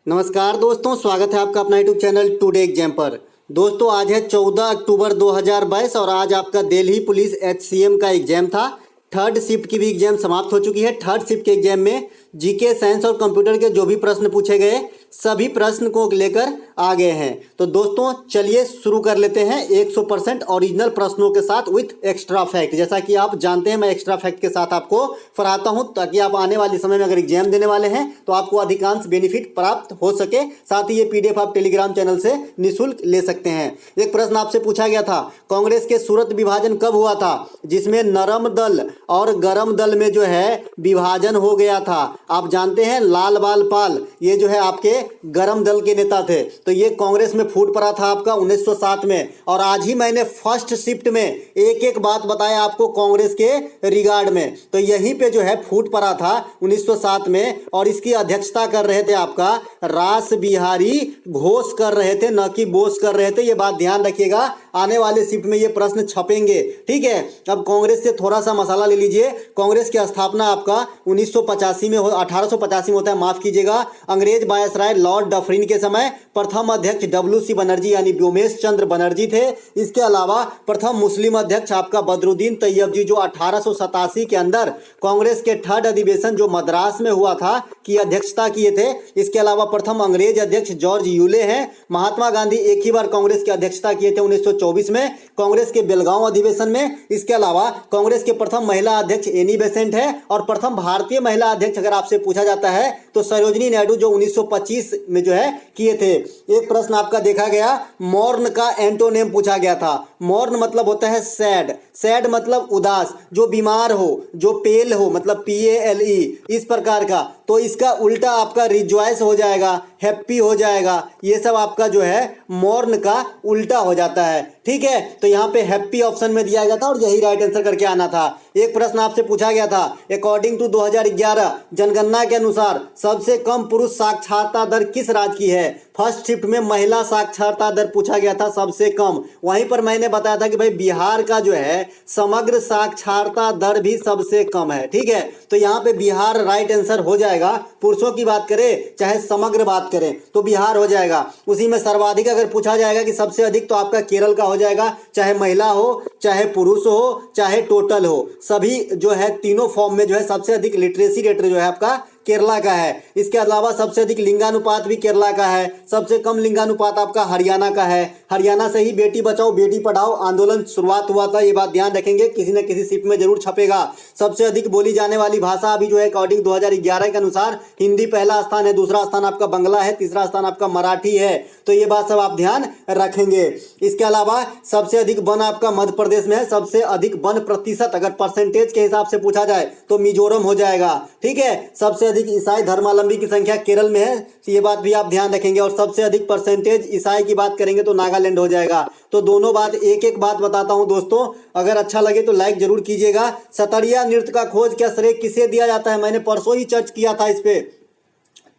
नमस्कार दोस्तों, स्वागत है आपका अपना यूट्यूब चैनल टुडे एग्जाम पर। दोस्तों आज है 14 अक्टूबर 2022 और आज आपका दिल्ली पुलिस HCM का एग्जाम था। थर्ड शिफ्ट की भी एग्जाम समाप्त हो चुकी है। थर्ड शिफ्ट के एग्जाम में जीके, साइंस और कंप्यूटर के जो भी प्रश्न पूछे गए सभी प्रश्न को लेकर आ गए हैं। तो दोस्तों चलिए शुरू कर लेते हैं 100% ओरिजिनल प्रश्नों के साथ विथ एक्स्ट्रा फैक्ट। जैसा कि आप जानते हैं मैं एक्स्ट्रा फैक्ट के साथ आपको पढ़ाता हूं ताकि आप आने वाले समय में अगर एग्जाम देने वाले हैं तो आपको अधिकांश बेनिफिट प्राप्त हो सके। साथ ही ये PDF आप टेलीग्राम चैनल से निःशुल्क ले सकते हैं। एक प्रश्न आपसे पूछा गया था, कांग्रेस के सूरत विभाजन कब हुआ था जिसमें नरम दल और गरम दल में जो है विभाजन हो गया था? आप जानते हैं लाल बाल पाल ये जो है आपके गरम दल के नेता थे। तो ये कांग्रेस में फूट पड़ा था आपका 1907 में। और आज ही मैंने फर्स्ट शिफ्ट में एक एक बात बताया आपको कांग्रेस के रिगार्ड में। तो यहीं पे जो है फूट पड़ा था 1907 में और इसकी अध्यक्षता कर रहे थे आपका रास बिहारी घोष कर रहे थे, न कि बोस कर रहे थे। ये बात ध्यान रखिएगा, आने वाले शिफ्ट में ये प्रश्न छपेंगे, ठीक है। अब कांग्रेस से थोड़ा सा मसाला ले लीजिए। कांग्रेस की स्थापना आपका 1985 में 1885 में होता है, माफ कीजिएगा। अंग्रेज वायसराय लॉर्ड डफरिन के समय प्रथम अध्यक्ष WC बनर्जी यानी व्योमेश चंद्र बनर्जी थे। इसके अलावा प्रथम मुस्लिम अध्यक्ष आपका बदरुद्दीन तैयबजी जो 1887 के अंदर कांग्रेस के थर्ड अधिवेशन जो मद्रास में हुआ था की अध्यक्षता किए थे। इसके अलावा प्रथम अंग्रेज अध्यक्ष जॉर्ज यूले हैं। महात्मा गांधी एक ही बार कांग्रेस की अध्यक्षता किए थे 1924 में कांग्रेस के बेलगांव अधिवेशन में। इसके अलावा कांग्रेस के प्रथम महिला अध्यक्ष एनी बेसेंट है और प्रथम भारतीय महिला अध्यक्ष अगर आपसे पूछा जाता है तो सरोजिनी नायडू जो 1925 में जो है किए थे। एक प्रश्न आपका देखा गया, मौर्न का एंटोनिम पूछा गया था। मौर्न मतलब होता है सैड, सैड मतलब उदास, जो बीमार हो, जो पेल हो मतलब PALE इस प्रकार का। तो इसका उल्टा आपका रिजॉयस हो जाएगा, हैप्पी हो जाएगा। ये सब आपका जो है मौर्न का उल्टा हो जाता है, ठीक है। तो यहाँ पे हैप्पी ऑप्शन में दिया गया था और यही राइट आंसर करके आना था। एक प्रश्न आपसे पूछा गया था, अकॉर्डिंग टू 2011 जनगणना के अनुसार सबसे कम पुरुष साक्षरता दर किस राज्य की है? फर्स्ट शिफ्ट में महिला साक्षरता दर पूछा गया था सबसे कम। वहीं पर मैंने बताया था कि भाई बिहार का जो है समग्र साक्षरता दर भी सबसे कम है, ठीक है। तो यहाँ पे बिहार राइट आंसर हो जाएगा। पुरुषों की बात करें चाहे समग्र बात करें तो बिहार हो जाएगा। उसी में सर्वाधिक अगर पूछा जाएगा कि सबसे अधिक तो आपका केरल का हो जाएगा, चाहे महिला हो, चाहे पुरुष हो, चाहे टोटल हो, सभी जो है तीनों फॉर्म में जो है सबसे अधिक लिटरेसी रेट जो है आपका केरला का है। इसके अलावा सबसे अधिक लिंगानुपात भी केरला का है। सबसे कम लिंगानुपात आपका हरियाणा का है। हरियाणा से ही बेटी बचाओ बेटी पढ़ाओ आंदोलन शुरुआत हुआ था, ये बात ध्यान रखेंगे, किसी न किसी शिफ्ट में जरूर छपेगा। सबसे अधिक बोली जाने वाली भाषा अभी जो है अकॉर्डिंग 2011 के अनुसार हिंदी पहला स्थान है, दूसरा स्थान आपका बंगला है, तीसरा स्थान आपका मराठी है। तो ये बात सब आप ध्यान रखेंगे। इसके अलावा सबसे अधिक वन आपका मध्य प्रदेश में है। सबसे अधिक वन प्रतिशत अगर परसेंटेज के हिसाब से पूछा जाए तो मिजोरम हो जाएगा, ठीक है। सबसे अधिक ईसाई धर्मावलंबी की संख्या केरल में है, ये बात भी आप ध्यान रखेंगे। और सबसे अधिक परसेंटेज ईसाई की बात करेंगे तो नागालैंड हो जाएगा। तो दोनों बात एक एक बात बताता हूं दोस्तों, अगर अच्छा लगे तो लाइक जरूर कीजिएगा। सतरिया नृत्य का खोज क्या श्रेय किसे दिया जाता है? मैंने परसों ही चर्च किया था इस पे।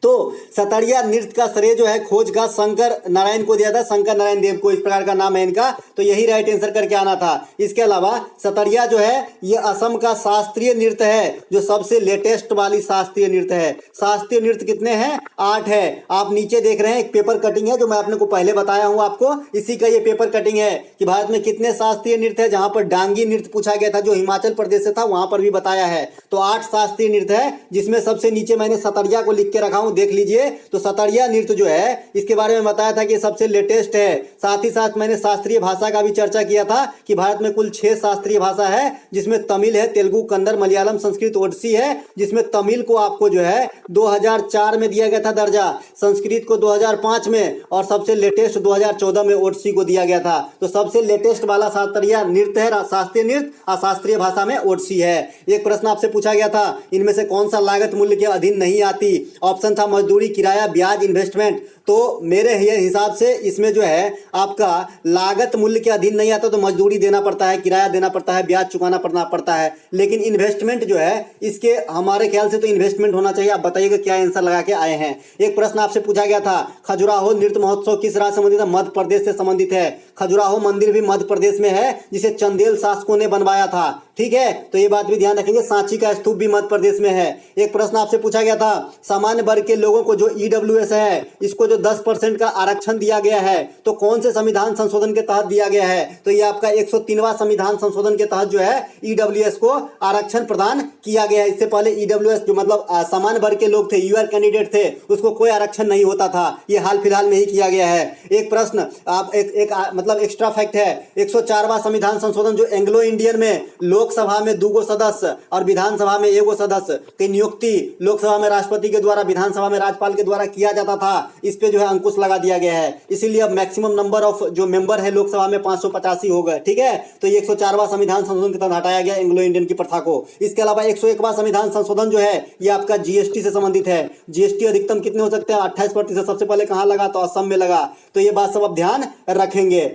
तो सतरिया नृत्य का श्रेय जो है खोज का शंकर नारायण को दिया था, शंकर नारायण देव को, इस प्रकार का नाम है इनका। तो यही राइट आंसर करके आना था। इसके अलावा सतरिया जो है ये असम का शास्त्रीय नृत्य है, जो सबसे लेटेस्ट वाली शास्त्रीय नृत्य है। शास्त्रीय नृत्य कितने हैं? 8 है। आप नीचे देख रहे हैं एक पेपर कटिंग है जो मैं आपने को पहले बताया हूं आपको, इसी का ये पेपर कटिंग है कि भारत में कितने शास्त्रीय नृत्य है। जहां पर डांगी नृत्य पूछा गया था जो हिमाचल प्रदेश से था वहां पर भी बताया है। तो 8 शास्त्रीय नृत्य है, जिसमें सबसे नीचे मैंने सतरिया को लिख के रखा हूं, देख लीजिए। तो सतरिया नृत्य जो है इसके बारे में बताया था कि सबसे लेटेस्ट है। साथ ही साथ मैंने शास्त्रीय भाषा का भी चर्चा किया था कि भारत में कुल 6 शास्त्रीय भाषा है, जिसमें तमिल है, तेलुगु, कन्नड़, मलयालम, संस्कृत, ओडिसी है। जिसमें तमिल को आपको जो है 2004 में दिया गया था दर्जा, संस्कृत को 2005 में और सबसे लेटेस्ट 2014 में ओडिसी को दिया गया था। तो सबसे लेटेस्ट वाला शास्त्रीय नृत्य है शास्त्रीय नृत्य, और शास्त्रीय भाषा में ओडिसी है। एक प्रश्न आपसे पूछा गया था, इनमें से कौन सा लागत मूल्य के अधीन नहीं आती? ऑप्शन था मजदूरी, किराया, ब्याज, इन्वेस्टमेंट। तो मेरे हिसाब से इसमें जो है आपका लागत मूल्य के अधीन नहीं आता, तो मजदूरी देना पड़ता है, किराया देना पड़ता है, ब्याज चुकाना पड़ता है। लेकिन इन्वेस्टमेंट जो है इसके हमारे ख्याल से तो इन्वेस्टमेंट होना चाहिए। आप बताइएगा क्या आंसर लगा के आए हैं। एक प्रश्न आपसे पूछा गया था, खजुराहो नृत्य महोत्सव किस राज्य से संबंधित है? मध्य प्रदेश से संबंधित है। खजुराहो मंदिर भी मध्य प्रदेश में है, जिसे चंदेल शासकों ने बनवाया था, ठीक है। तो ये बात भी ध्यान रखेंगे। सांची का स्तूप भी मध्य प्रदेश में है। एक प्रश्न आपसे पूछा गया था, सामान्य वर्ग के लोगों को जो ईडब्ल्यूएस है इसको जो 10% का आरक्षण दिया गया है, तो कौन से संविधान संशोधन के तहत दिया गया है? तो ये आपका 103वां संविधान संशोधन के तहत जो है ईडब्ल्यूएस को आरक्षण प्रदान किया गया है। इससे पहले ईडब्ल्यूएस जो मतलब सामान्य वर्ग के लोग थे, यूआर कैंडिडेट थे, उसको कोई आरक्षण नहीं होता था। ये हाल फिलहाल में ही किया गया है। एक प्रश्न आप एक मतलब एक्स्ट्रा फैक्ट है, 104वां संविधान संशोधन जो एंग्लो इंडियन में लोकसभा में 2 सदस्य और विधानसभा में 1 सदस्य की नियुक्ति लोकसभा में राष्ट्रपति के द्वारा, विधानसभा में राज्यपाल के द्वारा किया जाता था, इस पे जो है अंकुश लगा दिया गया है। इसीलिए अब मैक्सिमम नंबर ऑफ जो मेंबर है लोकसभा में 585 हो गए। ठीक है, तो ये 104वां संविधान संशोधन के तहत हटाया गया एंग्लो इंडियन की प्रथा को। इसके अलावा 101वां संविधान संशोधन जो है ये आपका जीएसटी से संबंधित है। जीएसटी अधिकतम कितने हो सकते हैं? 28%। सबसे पहले कहां लगा? तो असम में लगा। तो ये बात सब आप ध्यान रखेंगे।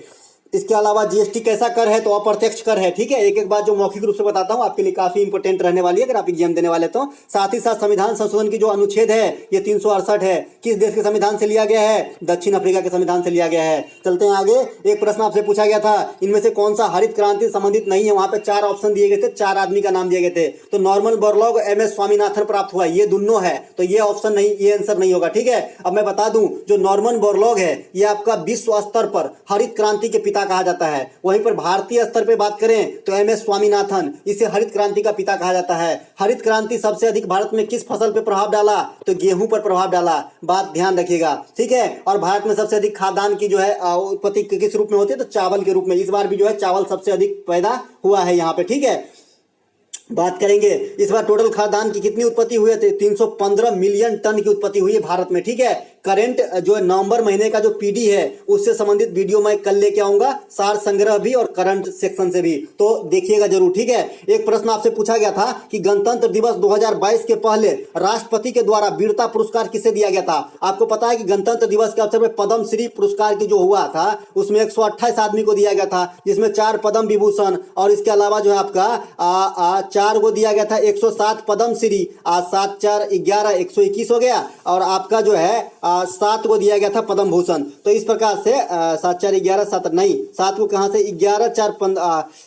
इसके अलावा जीएसटी कैसा कर है? तो अप्रत्यक्ष कर है। ठीक है, एक एक बात जो मौखिक रूप से बताता हूं, आपके लिए काफी इंपोर्टेंट रहने वाली है अगर आप एग्जाम देने वाले तो। साथ ही साथ संविधान संशोधन की जो अनुच्छेद है ये 368 है। किस देश के संविधान से लिया गया है? दक्षिण अफ्रीका के संविधान से लिया गया है। चलते हैं आगे। एक प्रश्न आपसे पूछा गया था, इनमें से कौन सा हरित क्रांति संबंधित नहीं है? वहां पे 4 ऑप्शन दिए गए थे, 4 आदमी का नाम दिए गए थे। तो नॉर्मन बोरलॉग, एमएस स्वामीनाथन प्राप्त हुआ, ये दोनों है। तो ये ऑप्शन नहीं, ये आंसर नहीं होगा। ठीक है, अब मैं बता दूं जो नॉर्मन बोरलॉग है ये आपका विश्व स्तर पर हरित क्रांति के पिता कहा जाता है। वहीं पर भारतीय स्तर पे बात करें तो एमएस स्वामीनाथन, इसे हरित क्रांति का पिता कहा जाता है। हरित क्रांति सबसे अधिक भारत में किस फसल पे प्रभाव डाला? तो गेहूं पर प्रभाव डाला। बात ध्यान रखिएगा। ठीक है, और भारत में सबसे अधिक खाद्यान्न की जो है उत्पत्ति किस रूप में होती है? तो चावल के रूप में। इस बार भी जो है चावल सबसे अधिक पैदा हुआ है यहाँ पे। ठीक है, बात करेंगे इस बार टोटल खाद्यान्न की कितनी उत्पत्ति हुई है? 315 मिलियन टन की उत्पत्ति हुई है भारत में। ठीक है, करंट जो नवंबर महीने का जो पीडी है उससे संबंधित वीडियो मैं कल लेके आऊंगा, सार संग्रह भी और करंट सेक्शन से भी, तो देखिएगा जरूर। ठीक है, एक प्रश्न आपसे पूछा गया था कि गणतंत्र दिवस 2022 के पहले राष्ट्रपति के द्वारा वीरता पुरस्कार किसे दिया गया था? आपको पता है कि गणतंत्र दिवस के अवसर पर पद्म श्री पुरस्कार की जो हुआ था उसमें 128 आदमी को दिया गया था, जिसमें 4 पद्म विभूषण और इसके अलावा जो है आपका 4 को दिया गया था 107 पद्म श्री। 7 4 11 121 हो गया, और आपका जो है 7 को दिया गया था पद्म भूषण। तो इस प्रकार से 7 4 11 7 नहीं, 7 को कहां से? 11 4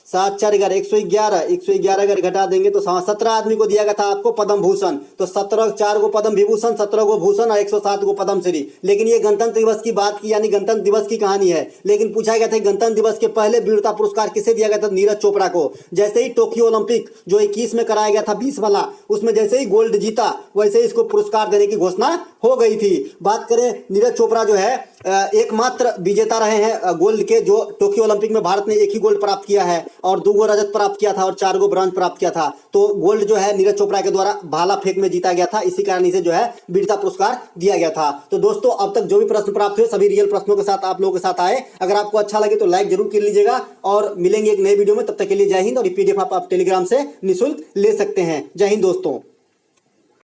7 4 11 111 अगर घटा देंगे तो 17 आदमी को दिया गया था आपको पद्म भूषण। तो 17 4 को पद्म विभूषण, 17 को भूषण और 107 को पद्म श्री। लेकिन ये गणतंत्र दिवस की बात की, यानी गणतंत्र दिवस की कहानी है। लेकिन पूछा गया था गणतंत्र दिवस के पहले वीरता पुरस्कार किसे दिया गया था? नीरज चोपड़ा को। जैसे ही टोक्यो ओलंपिक जो 21 में कराया गया था 20 वाला, उसमें जैसे ही गोल्ड जीता वैसे ही इसको पुरस्कार देने की घोषणा हो गई थी। बात करें नीरज चोपड़ा जो है एकमात्र विजेता रहे हैं गोल्ड के, जो टोक्यो ओलंपिक में भारत ने 1 ही गोल्ड प्राप्त किया है और 2 रजत प्राप्त किया था और 4 ब्रॉन्ज प्राप्त किया था। तो गोल्ड जो है नीरज चोपड़ा के द्वारा भाला फेंक में जीता गया था, इसी कारण इसे जो है वीरता पुरस्कार दिया गया था। तो दोस्तों अब तक जो भी प्रश्न प्राप्त हुए सभी रियल प्रश्नों के साथ आप लोगों के साथ आए। अगर आपको अच्छा लगे तो लाइक जरूर कर लीजिएगा और मिलेंगे एक नए वीडियो में। तब तक के लिए जय हिंद। और पीडीएफ आप टेलीग्राम से निःशुल्क ले सकते हैं। जय हिंद दोस्तों।